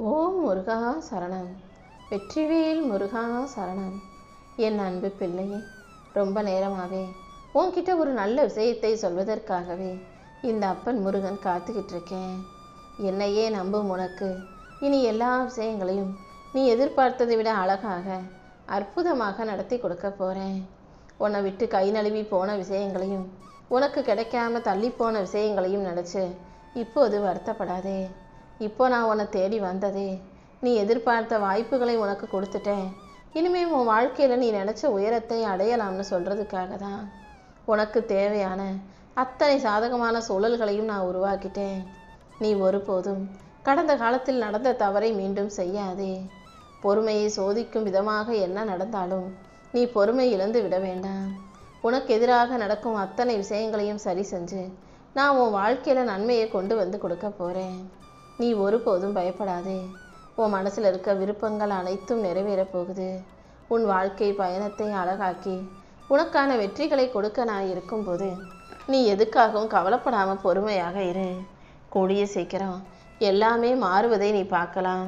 ஓம் முருகா சரணம். வெற்றிவேல் முருகா சரணம். என் அன்பு பிள்ளையே, ரொம்ப நேரமாகவே உன்கிட்ட ஒரு நல்ல விஷயத்தை சொல்வதற்காகவே இந்த அப்பன் முருகன் காத்துக்கிட்டு இருக்கேன். என்னையே நம்பும் உனக்கு இனி எல்லா விஷயங்களையும் நீ எதிர்பார்த்ததை விட அழகாக அற்புதமாக நடத்தி கொடுக்க போகிறேன். உன்னை விட்டு கை நழுவி போன விஷயங்களையும் உனக்கு கிடைக்காம தள்ளி போன விஷயங்களையும் நினச்சி இப்போது வருத்தப்படாதே. இப்போ நான் உன்னை தேடி வந்ததே நீ எதிர்பார்த்த வாய்ப்புகளை உனக்கு கொடுத்துட்டேன். இனிமேல் உன் வாழ்க்கையில் நீ நினச்ச உயரத்தை அடையலாம்னு சொல்கிறதுக்காக தான். உனக்கு தேவையான அத்தனை சாதகமான சூழல்களையும் நான் உருவாக்கிட்டேன். நீ ஒருபோதும் கடந்த காலத்தில் நடந்த தவறை மீண்டும் செய்யாதே. பொறுமையை சோதிக்கும் விதமாக என்ன நடந்தாலும் நீ பொறுமை இழந்து விட வேண்டாம். உனக்கு எதிராக நடக்கும் அத்தனை விஷயங்களையும் சரி செஞ்சு நான் உன் வாழ்க்கையில் நன்மையை கொண்டு வந்து கொடுக்க போகிறேன். நீ ஒருபோதும் பயப்படாதே. உன் மனசில் இருக்க விருப்பங்கள் அனைத்தும் நிறைவேறப் போகுது. உன் வாழ்க்கை பயணத்தை அழகாக்கி உனக்கான வெற்றிகளை கொடுக்க நான் இருக்கும்போது நீ எதுக்காகவும் கவலைப்படாமல் பொறுமையாக இரு. கூடிய சீக்கிரம் எல்லாமே மாறுவதை நீ பார்க்கலாம்.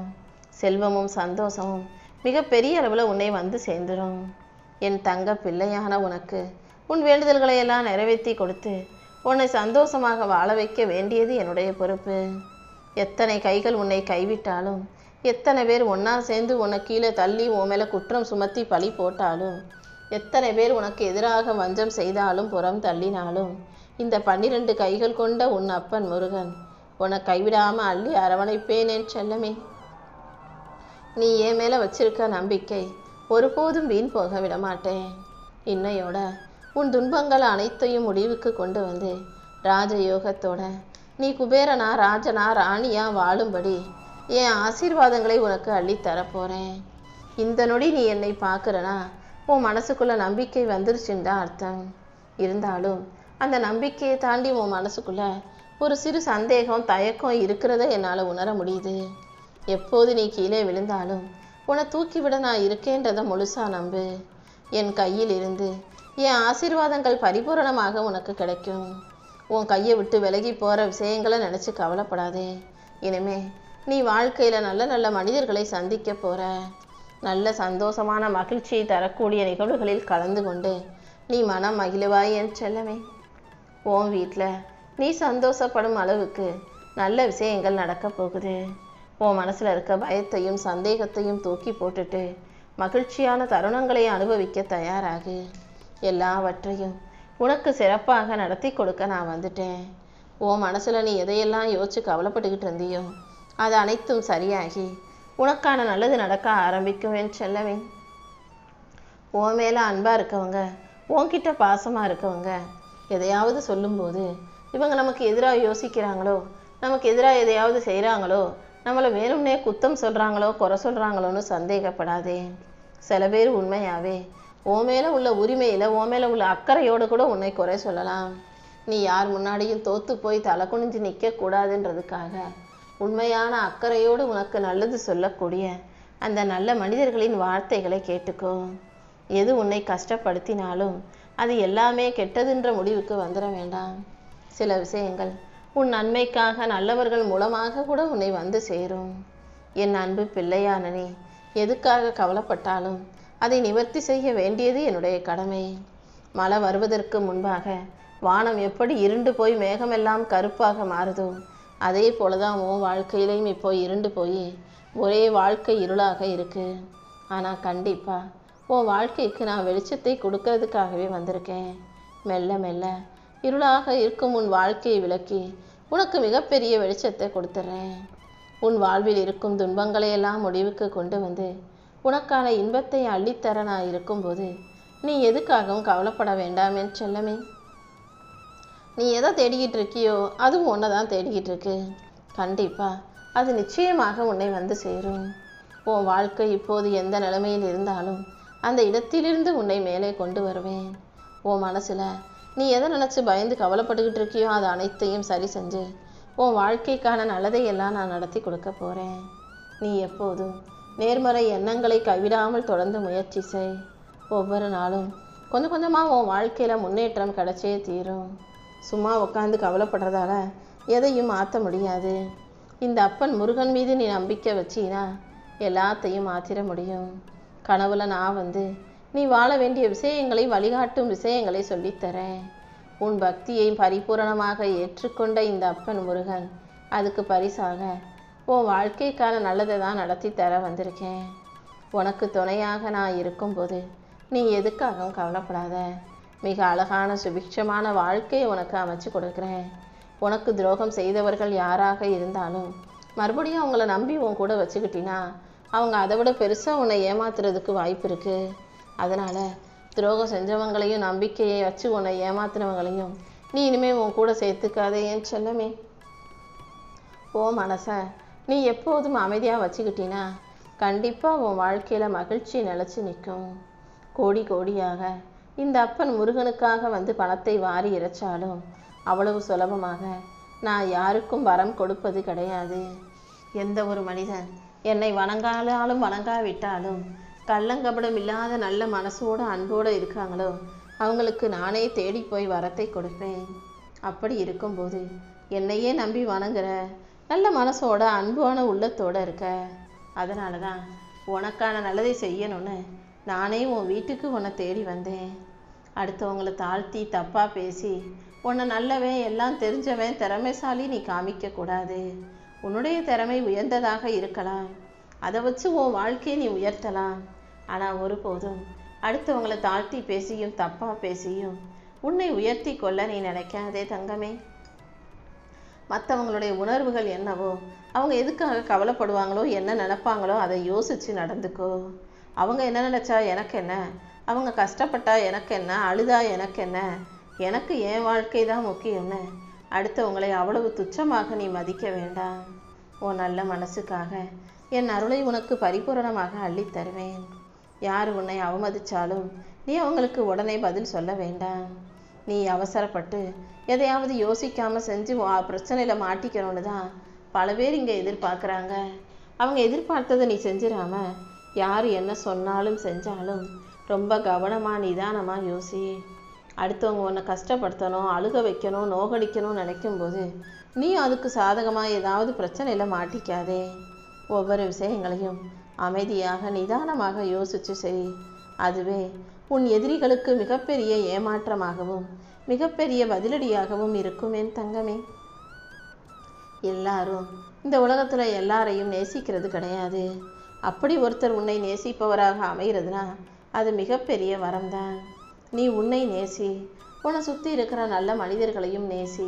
செல்வமும் சந்தோஷமும் மிக பெரிய அளவில் உன்னை வந்து சேர்ந்துடும். என் தங்க பிள்ளையான உனக்கு உன் வேண்டுதல்களை எல்லாம் நிறைவேற்றி கொடுத்து உன்னை சந்தோஷமாக வாழ வைக்க வேண்டியது என்னுடைய பொறுப்பு. எத்தனை கைகள் உன்னை கைவிட்டாலும், எத்தனை பேர் ஒன்றா சேர்ந்து உன்னை கீழே தள்ளி உன் மேலே குற்றம் சுமத்தி பழி போட்டாலும், எத்தனை பேர் உனக்கு எதிராக வஞ்சம் செய்தாலும் புறம் தள்ளினாலும், இந்த 12 கைகள் கொண்ட உன் அப்பன் முருகன் உன்னை கைவிடாமல் அள்ளி அரவணைப்பேன் என் செல்லமே. நீ என் மேலே வச்சிருக்க நம்பிக்கை ஒருபோதும் வீண் போக விடமாட்டேன். இன்னையோட உன் துன்பங்கள் அனைத்தையும் முடிவுக்கு கொண்டு வந்து ராஜயோகத்தோட நீ குபேரனா ராஜனா ராணியா வாழும்படி என் ஆசீர்வாதங்களை உனக்கு அள்ளித்தரப்போகிறேன். இந்த நொடி நீ என்னை பார்க்குறனா உன் மனசுக்குள்ள நம்பிக்கை வந்துருச்சுன்னு தான் அர்த்தம். இருந்தாலும் அந்த நம்பிக்கையை தாண்டி உன் மனசுக்குள்ள ஒரு சிறு சந்தேகம் தயக்கம் இருக்கிறத என்னால் உணர முடியுது. எப்போது நீ கீழே விழுந்தாலும் உன்னை தூக்கிவிட நான் இருக்கேன்றதை முழுசாக நம்பு. என் கையில் இருந்து என் ஆசீர்வாதங்கள் பரிபூரணமாக உனக்கு கிடைக்கும். உன் கையை விட்டு விலகி போகிற விஷயங்களை நினச்சி கவலைப்படாதே. இனிமே நீ வாழ்க்கையில் நல்ல நல்ல மனிதர்களை சந்திக்க போகிற. நல்ல சந்தோஷமான மகிழ்ச்சியை தரக்கூடிய நிகழ்வுகளில் கலந்து கொண்டு நீ மனம் மகிழ்வாய் என் செல்லமே. உன் வீட்டில் நீ சந்தோஷப்படும் அளவுக்கு நல்ல விஷயங்கள் நடக்க போகுது. உன் மனசில் இருக்க பயத்தையும் சந்தேகத்தையும் தூக்கி போட்டுட்டு மகிழ்ச்சியான தருணங்களை அனுபவிக்க தயாராகு. எல்லாவற்றையும் உனக்கு சிறப்பாக நடத்தி கொடுக்க நான் வந்துட்டேன். உன் மனசில் நீ எதையெல்லாம் யோசிச்சு கவலைப்பட்டுக்கிட்டு இருந்தியோ அது அனைத்தும் சரியாகி உனக்கான நல்லது நடக்க ஆரம்பிக்கும் என் செல்லவே. உன் மேலே அன்பாக இருக்கவங்க, உன்கிட்ட பாசமாக இருக்கவங்க எதையாவது சொல்லும்போது இவங்க நமக்கு எதிராக யோசிக்கிறாங்களோ, நமக்கு எதிராக எதையாவது செய்கிறாங்களோ, நம்மளை வேணும்னே குத்தம் சொல்கிறாங்களோ, குறை சொல்கிறாங்களோன்னு சந்தேகப்படாதே. சில பேர் உண்மையாகவே உன் மேலே உள்ள உரிமையில் உன் மேலே உள்ள அக்கறையோடு கூட உன்னை குறை சொல்லலாம். நீ யார் முன்னாடியும் தோற்று போய் தலை குனிஞ்சு நிற்கக்கூடாதுன்றதுக்காக உண்மையான அக்கறையோடு உனக்கு நல்லது சொல்லக்கூடிய அந்த நல்ல மனிதர்களின் வார்த்தைகளை கேட்டுக்கோ. எது உன்னை கஷ்டப்படுத்தினாலும் அது எல்லாமே கெட்டதுன்ற முடிவுக்கு வந்துட வேண்டாம். சில விஷயங்கள் உன் நன்மைக்காக நல்லவர்கள் மூலமாக கூட உன்னை வந்து சேரும். என் அன்பு பிள்ளையான நீ எதுக்காக கவலைப்பட்டாலும் அதை நிவர்த்தி செய்ய வேண்டியது என்னுடைய கடமை. மழை வருவதற்கு முன்பாக வானம் எப்படி இருண்டு போய் மேகமெல்லாம் கருப்பாக மாறுதோ அதே போல தான் உன் வாழ்க்கையிலையும் இப்போ இருண்டு போய் ஒரே வாழ்க்கை இருளாக இருக்கு. ஆனால் கண்டிப்பாக உன் வாழ்க்கைக்கு நான் வெளிச்சத்தை கொடுக்கறதுக்காகவே வந்திருக்கேன். மெல்ல மெல்ல இருளாக இருக்கும் உன் வாழ்க்கையை விளக்கி உனக்கு மிகப்பெரிய வெளிச்சத்தை கொடுத்துட்றேன். உன் வாழ்வில் இருக்கும் துன்பங்களையெல்லாம் முடிவுக்கு கொண்டு வந்து உனக்கான இன்பத்தை அள்ளித்தர நான் இருக்கும்போது நீ எதுக்காகவும் கவலைப்பட வேண்டாம் என் செல்லமே. நீ எதை தேடிக்கிட்டு இருக்கியோ அதுவும் ஒன்றை தான் தேடிக்கிட்டு இருக்கு. கண்டிப்பாக அது நிச்சயமாக உன்னை வந்து சேரும். உன் வாழ்க்கை இப்போது எந்த நிலைமையில் இருந்தாலும் அந்த இடத்திலிருந்து உன்னை மேலே கொண்டு வருவேன். உன் மனசில் நீ எதை நினச்சி பயந்து கவலைப்பட்டுக்கிட்டு இருக்கியோ அது அனைத்தையும் சரி செஞ்சு உன் வாழ்க்கைக்கான நல்லதை எல்லாம் நான் நடத்தி கொடுக்க போகிறேன். நீ எப்போதும் நேர்மறை எண்ணங்களை கைவிடாமல் தொடர்ந்து முயற்சி செய். ஒவ்வொரு நாளும் கொஞ்சம் கொஞ்சமாக உன் வாழ்க்கையில் முன்னேற்றம் கிடைச்சே தீரும். சும்மா உட்காந்து கவலைப்படுறதால எதையும் மாற்ற முடியாது. இந்த அப்பன் முருகன் மீது நீ நம்பிக்கை வச்சினா எல்லாத்தையும் மாற்றிட முடியும். கனவுல நான் வந்து நீ வாழ வேண்டிய விஷயங்களை வழிகாட்டும் விஷயங்களை சொல்லித்தரேன். உன் பக்தியை பரிபூரணமாக ஏற்றுக்கொண்ட இந்த அப்பன் முருகன் அதுக்கு பரிசாக உன் வாழ்க்கைக்கான நல்லதை தான் நடத்தி தர வந்திருக்கேன். உனக்கு துணையாக நான் இருக்கும்போது நீ எதுக்காகவும் கவலைப்படாத. மிக அழகான சுபிட்சமான வாழ்க்கையை உனக்கு அமைச்சு கொடுக்குறேன். உனக்கு துரோகம் செய்தவர்கள் யாராக இருந்தாலும் மறுபடியும் அவங்கள நம்பி உன் கூட வச்சுக்கிட்டினா அவங்க அதை விட பெருசாக உன்னை ஏமாத்துறதுக்கு வாய்ப்பு இருக்குது. அதனால் துரோகம் செஞ்சவங்களையும் நம்பிக்கையை வச்சு உன்னை ஏமாத்துனவங்களையும் நீ இனிமேல் உன் கூட சேர்த்துக்காதே என் செல்லமே. ஓ மனசை நீ எப்போதும் அமைதியாக வச்சுக்கிட்டினா கண்டிப்பாக உன் வாழ்க்கையில் மகிழ்ச்சி நிலச்சி நிற்கும். கோடி கோடியாக இந்த அப்பன் முருகனுக்காக வந்து பணத்தை வாரி இறைச்சாலும் அவ்வளவு சுலபமாக நான் யாருக்கும் வரம் கொடுப்பது கிடையாது. எந்த ஒரு மனிதன் என்னை வணங்காலும் வணங்காவிட்டாலும் கள்ளங்கபடம் இல்லாத நல்ல மனசோடு அன்போடு இருக்காங்களோ அவங்களுக்கு நானே தேடி போய் வரத்தை கொடுப்பேன். அப்படி இருக்கும்போது என்னையே நம்பி வணங்குற நல்ல மனசோட அன்பான உள்ளத்தோடு இருக்க. அதனால தான் உனக்கான நல்லதை செய்யணும்னு நானே உன் வீட்டுக்கு உன்னை தேடி வந்தேன். அடுத்தவங்களை தாழ்த்தி தப்பாக பேசி உன்னை நல்லவன் எல்லாம் தெரிஞ்சவன் திறமைசாலி நீ காமிக்கக்கூடாது. உன்னுடைய திறமை உயர்ந்ததாக இருக்கலாம், அதை வச்சு உன் வாழ்க்கையை நீ உயர்த்தலாம். ஆனால் ஒருபோதும் அடுத்தவங்களை தாழ்த்தி பேசியும் தப்பாக பேசியும் உன்னை உயர்த்தி கொள்ள நீ நினைக்காதே தங்கமே. மற்றவங்களுடைய உணர்வுகள் என்னவோ அவங்க எதுக்காக கவலைப்படுவாங்களோ என்ன நினைப்பாங்களோ அதை யோசித்து நடந்துக்கோ. அவங்க என்ன நினச்சா எனக்கு என்ன, அவங்க கஷ்டப்பட்டா எனக்கு என்ன, அழுதா எனக்கு என்ன, எனக்கு என் வாழ்க்கை தான் முக்கியம்னு அடுத்தவங்களை அவ்வளவு துச்சமாக நீ மதிக்க வேண்டாம். உன் நல்ல மனசுக்காக என் அருளை உனக்கு பரிபூரணமாக அள்ளித் தருவேன். யார் உன்னை அவமதித்தாலும் நீ அவங்களுக்கு உடனே பதில் சொல்ல வேண்டாம். நீ அவசரப்பட்டு எதையாவது யோசிக்காமல் செஞ்சு பிரச்சனையில் மாட்டிக்கணும்னு தான் பல பேர் இங்கே எதிர்பார்க்குறாங்க. அவங்க எதிர்பார்த்ததை நீ செஞ்சிடாம யார் என்ன சொன்னாலும் செஞ்சாலும் ரொம்ப கவனமாக நிதானமாக யோசி. அடுத்தவங்க உன்னை கஷ்டப்படுத்தணும், அழுக வைக்கணும், நோகடிக்கணும்னு நினைக்கும்போது நீ அதுக்கு சாதகமாக ஏதாவது பிரச்சனையில் மாட்டிக்காதே. ஒவ்வொரு விஷயங்களையும் அமைதியாக நிதானமாக யோசித்து செய். அதுவே உன் எதிரிகளுக்கு மிகப்பெரிய ஏமாற்றமாகவும் மிகப்பெரிய பதிலடியாகவும் இருக்கும் என் தங்கமே. எல்லாரும் இந்த உலகத்தில் எல்லாரையும் நேசிக்கிறது கிடையாது. அப்படி ஒருத்தர் உன்னை நேசிப்பவராக அமைகிறதுனா அது மிகப்பெரிய வரம்தான். நீ உன்னை நேசி, உன்னை சுற்றி இருக்கிற நல்ல மனிதர்களையும் நேசி.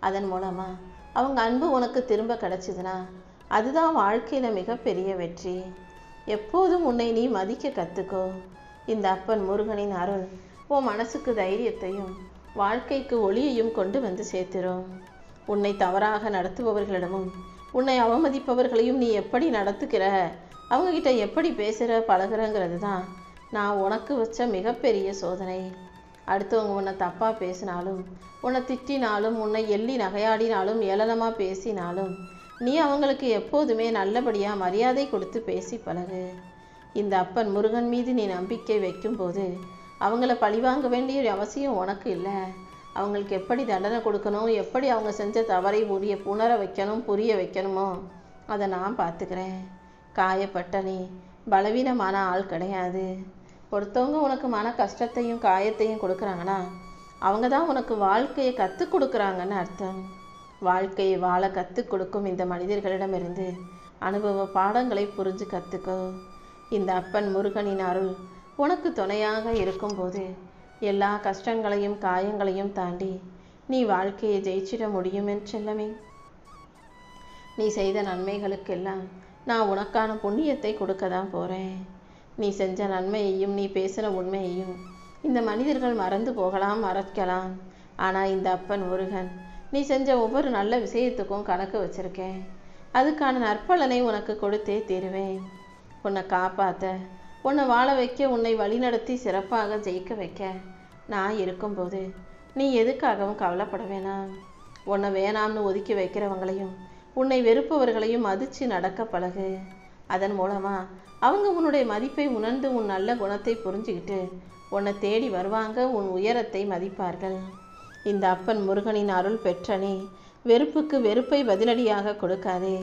அதன் மூலமாக அவங்க அன்பு உனக்கு திரும்ப கிடச்சிதுன்னா அதுதான் வாழ்க்கையில் மிகப்பெரிய வெற்றி. எப்போதும் உன்னை நீ மதிக்க கற்றுக்கோ. இந்த அப்பன் முருகனின் அருள் உன் மனசுக்கு தைரியத்தையும் வாழ்க்கைக்கு ஒளியையும் கொண்டு வந்து சேர்த்துரும். உன்னை தவறாக நடத்துபவர்களிடமும் உன்னை அவமதிப்பவர்களையும் நீ எப்படி நடத்துக்கிற, அவங்கக்கிட்ட எப்படி பேசுகிற பழகிறங்கிறது தான் நான் உனக்கு வச்ச மிகப்பெரிய சோதனை. அடுத்தவங்க உன்னை தப்பாக பேசினாலும், உன்னை திட்டினாலும், உன்னை எள்ளி நகையாடினாலும், ஏளனமாக பேசினாலும் நீ அவங்களுக்கு எப்போதுமே நல்லபடியாக மரியாதை கொடுத்து பேசி பழகு. இந்த அப்பன் முருகன் மீது நீ நம்பிக்கை வைக்கும்போது அவங்கள பழிவாங்க வேண்டிய அவசியம் உனக்கு இல்லை. அவங்களுக்கு எப்படி தண்டனை கொடுக்கணும், எப்படி அவங்க செஞ்ச தவறை உணர வைக்கணும், புரிய வைக்கணுமோ அதை நான் பார்த்துக்கிறேன். காயப்பட்ட நீ பலவீனமான ஆள் கிடையாது. ஒருத்தவங்க உனக்கு மன கஷ்டத்தையும் காயத்தையும் கொடுக்குறாங்கன்னா அவங்க தான் உனக்கு வாழ்க்கையை கற்றுக் கொடுக்குறாங்கன்னு அர்த்தம். வாழ்க்கையை வாழ கற்றுக் கொடுக்கும் இந்த மனிதர்களிடமிருந்து அனுபவ பாடங்களை புரிஞ்சு கற்றுக்கோ. இந்த அப்பன் முருகனின் அருள் உனக்கு துணையாக இருக்கும்போது எல்லா கஷ்டங்களையும் காயங்களையும் தாண்டி நீ வாழ்க்கையை ஜெயிச்சிட முடியும் என் செல்லமே. நீ செய்த நன்மைகளுக்கெல்லாம் நான் உனக்கான புண்ணியத்தை கொடுக்க தான் போகிறேன். நீ செஞ்ச நன்மையையும் நீ பேசின உண்மையையும் இந்த மனிதர்கள் மறந்து போகலாம், மறக்கலாம். ஆனால் இந்த அப்பன் முருகன் நீ செஞ்ச ஒவ்வொரு நல்ல விஷயத்துக்கும் கணக்கு வச்சுருக்கேன். அதுக்கான நற்பலனை உனக்கு கொடுத்தே தீருவேன். உன்னை காப்பாற்ற, உன்னை வாழ வைக்க, உன்னை வழிநடத்தி சிறப்பாக ஜெயிக்க வைக்க நான் இருக்கும்போது நீ எதுக்காகவும் கவலைப்பட வேணாம். உன்னை வேணாம்னு ஒதுக்கி வைக்கிறவங்களையும் உன்னை வெறுப்பவர்களையும் மதித்து நடக்க பழகு. அதன் மூலமாக அவங்க உன்னுடைய மதிப்பை உணர்ந்து உன் நல்ல குணத்தை புரிஞ்சுக்கிட்டு உன்னை தேடி வருவாங்க, உன் உயரத்தை மதிப்பார்கள். இந்த அப்பன் முருகனின் அருள் பெற்ற நீ வெறுப்புக்கு வெறுப்பை பதிலடியாக கொடுக்காதே.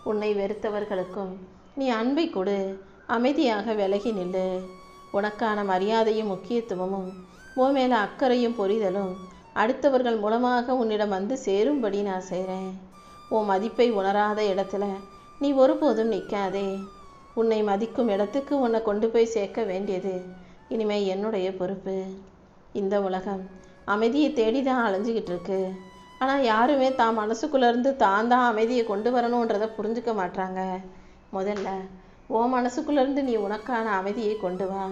உன்னை வெறுத்தவர்களுக்கும் நீ அன்பை கொடு. அமைதியாக விலகி நில்லு. உனக்கான மரியாதையும் முக்கியத்துவமும் உன் மேலே அக்கறையும் புரிதலும் அடுத்தவர்கள் மூலமாக உன்னிடம் வந்து சேரும்படி நான் செய்கிறேன். உன் மதிப்பை உணராத இடத்துல நீ ஒருபோதும் நிற்காதே. உன்னை மதிக்கும் இடத்துக்கு உன்னை கொண்டு போய் சேர்க்க வேண்டியது இனிமே என்னுடைய பொறுப்பு. இந்த உலகம் அமைதியை தேடி தான் அலைஞ்சிக்கிட்டு இருக்கு. ஆனால் யாருமே தான் மனசுக்குள்ளேருந்து தான் அமைதியை கொண்டு வரணுன்றதை புரிஞ்சுக்க மாட்டாங்க. முதல்ல உன் மனசுக்குள்ளேருந்து நீ உனக்கான அமைதியை கொண்டு வா.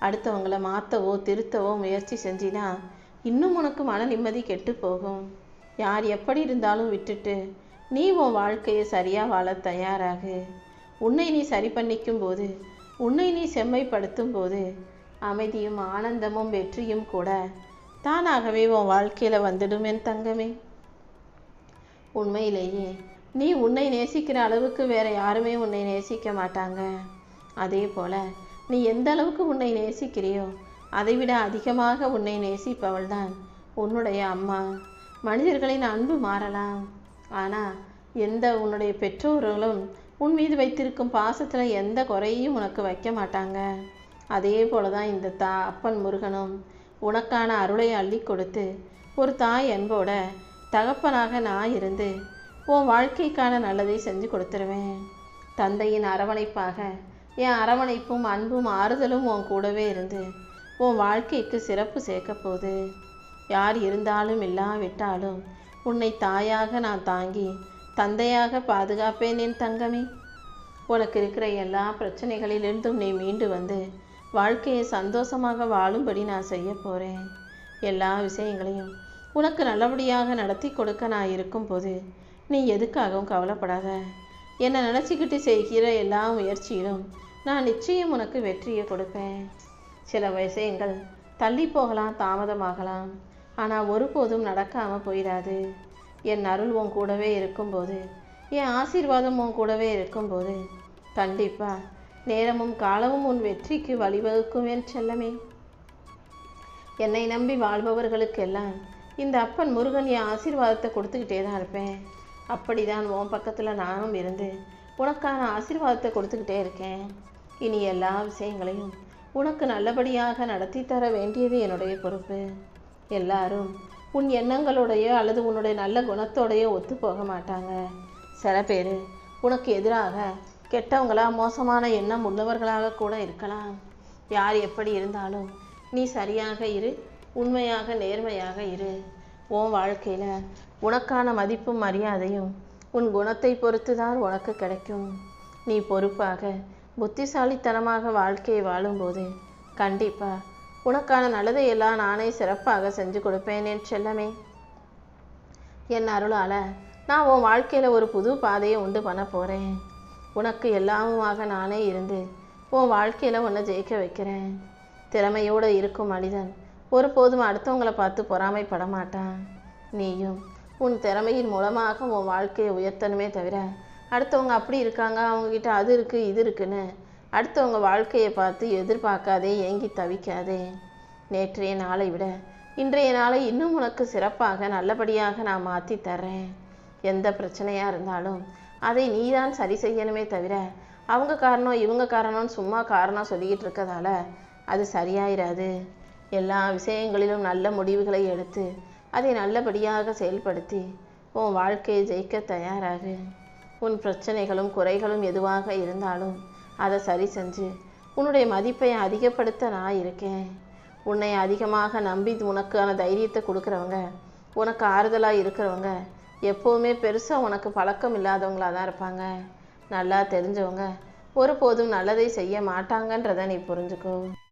அடுத்தவங்களை மாற்றவோ திருத்தவோ முயற்சி செஞ்சினா இன்னும் உனக்கு மன நிம்மதி கெட்டு போகும். யார் எப்படி இருந்தாலும் விட்டுட்டு நீ உன் வாழ்க்கையை சரியாக வாழ தயாராகு. உன்னை நீ சரி பண்ணிக்கும் போது, உன்னை நீ செம்மைப்படுத்தும் போது அமைதியும் ஆனந்தமும் வெற்றியும் கூட தானாகவே உன் வாழ்க்கையில் வந்துடும் என் தங்கமே. உண்மையிலேயே நீ உன்னை நேசிக்கிற அளவுக்கு வேற யாருமே உன்னை நேசிக்க மாட்டாங்க. அதே போல நீ எந்த அளவுக்கு உன்னை நேசிக்கிறியோ அதைவிட அதிகமாக உன்னை நேசிப்பவள்தான் உன்னுடைய அம்மா. மனிதர்களின் அன்பு மாறலாம், ஆனால் உன்னுடைய பெற்றோர்களும் உன் மீது வைத்திருக்கும் பாசத்தில் எந்த குறையும் உனக்கு வைக்க மாட்டாங்க. அதே போல தான் இந்த அப்பன் முருகனும் உனக்கான அருளை அள்ளி கொடுத்து ஒரு தாய் அன்போட தகப்பனாக நான் இருந்து உன் வாழ்க்கைக்கான நல்லதை செஞ்சு கொடுத்துருவேன். தந்தையின் அரவணைப்பாக என் அரவணைப்பும் அன்பும் ஆறுதலும் உன் கூடவே இருந்து உன் வாழ்க்கைக்கு சிறப்பு சேர்க்க போகுது. யார் இருந்தாலும் இல்லாவிட்டாலும் உன்னை தாயாக நான் தாங்கி தந்தையாக பாதுகாப்பேன் என் தங்கமே. உனக்கு இருக்கிற எல்லா பிரச்சனைகளிலிருந்தும் நீ மீண்டு வந்து வாழ்க்கையை சந்தோஷமாக வாழும்படி நான் செய்ய போகிறேன். எல்லா விஷயங்களையும் உனக்கு நல்லபடியாக நடத்தி கொடுக்க நான் இருக்கும்போது நீ எதுக்காகவும் கவலைப்படாத. என்னை நினச்சிக்கிட்டு செய்கிற எல்லா முயற்சியிலும் நான் நிச்சயம் உனக்கு வெற்றியை கொடுப்பேன். சில விஷயங்கள் தள்ளி போகலாம், தாமதமாகலாம், ஆனால் ஒருபோதும் நடக்காமல் போயிடாது. என் அருள் உன் கூடவே இருக்கும்போது, என் ஆசீர்வாதம் உன் கூடவே இருக்கும்போது கண்டிப்பாக நேரமும் காலமும் உன் வெற்றிக்கு வழிவகுக்கும் என் செல்லமே. என்னை நம்பி வாழ்பவர்களுக்கெல்லாம் இந்த அப்பன் முருகன் என் ஆசீர்வாதத்தை கொடுத்துக்கிட்டே தான் இருப்பேன். அப்படிதான் உன் பக்கத்தில் நானும் இருந்து உனக்கான ஆசீர்வாதத்தை கொடுத்துக்கிட்டே இருக்கேன். இனி எல்லா விஷயங்களையும் உனக்கு நல்லபடியாக நடத்தி தர வேண்டியது என்னுடைய பொறுப்பு. எல்லாரும் உன் எண்ணங்களோடையோ அல்லது உன்னுடைய நல்ல குணத்தோடையோ ஒத்து போக மாட்டாங்க. சில பேர் உனக்கு எதிராக கெட்டவங்களா மோசமான எண்ணம் உள்ளவர்களாக கூட இருக்கலாம். யார் எப்படி இருந்தாலும் நீ சரியாக இரு, உண்மையாக நேர்மையாக இரு. உன் வாழ்க்கையில் உனக்கான மதிப்பும் மரியாதையும் உன் குணத்தை பொறுத்து தான் உனக்கு கிடைக்கும். நீ பொறுப்பாக புத்திசாலித்தனமாக வாழ்க்கையை வாழும்போது கண்டிப்பாக உனக்கான நல்லதையெல்லாம் நானே சிறப்பாக செஞ்சு கொடுப்பேன் என் செல்லமே. என் அருளால் நான் உன் வாழ்க்கையில் ஒரு புது பாதையை உண்டு பண்ண போகிறேன். உனக்கு எல்லாமுமாக நானே இருந்து உன் வாழ்க்கையில் உன்னை ஜெயிக்க வைக்கிறேன். திறமையோடு இருக்கும் மனிதன் ஒருபோதும் அடுத்தவங்களை பார்த்து பொறாமைப்பட மாட்டான். நீயும் உன் திறமையின் மூலமாக உன் வாழ்க்கையை உயர்த்தணுமே தவிர அடுத்தவங்க அப்படி இருக்காங்க, அவங்கக்கிட்ட அது இருக்குது இது இருக்குன்னு அடுத்தவங்க வாழ்க்கையை பார்த்து எதிர்பார்க்காதே, ஏங்கி தவிக்காதே. நேற்றைய நாளை விட இன்றைய நாளை இன்னும் உனக்கு சிறப்பாக நல்லபடியாக நான் மாற்றி தர்றேன். எந்த பிரச்சனையாக இருந்தாலும் அதை நீ தான் சரி செய்யணுமே தவிர அவங்க காரணம் இவங்க காரணம்னு சும்மா காரணம் சொல்லிக்கிட்டு இருக்கதால அது சரியாயிராது. எல்லா விஷயங்களிலும் நல்ல முடிவுகளை எடுத்து அதை நல்லபடியாக செயல்படுத்தி உன் வாழ்க்கையை ஜெயிக்க தயாராகு. உன் பிரச்சனைகளும் குறைகளும் எதுவாக இருந்தாலும் அதை சரி செஞ்சு உன்னுடைய மதிப்பை அதிகப்படுத்த நான் இருக்கேன். உன்னை அதிகமாக நம்பி உனக்கான தைரியத்தை கொடுக்குறவங்க, உனக்கு ஆறுதலாக இருக்கிறவங்க எப்போவுமே பெருசாக உனக்கு பழக்கம் இல்லாதவங்களாக தான் இருப்பாங்க. நல்லா தெரிஞ்சவங்க ஒருபோதும் நல்லதை செய்ய மாட்டாங்கன்றதை நீ புரிஞ்சுக்கோ.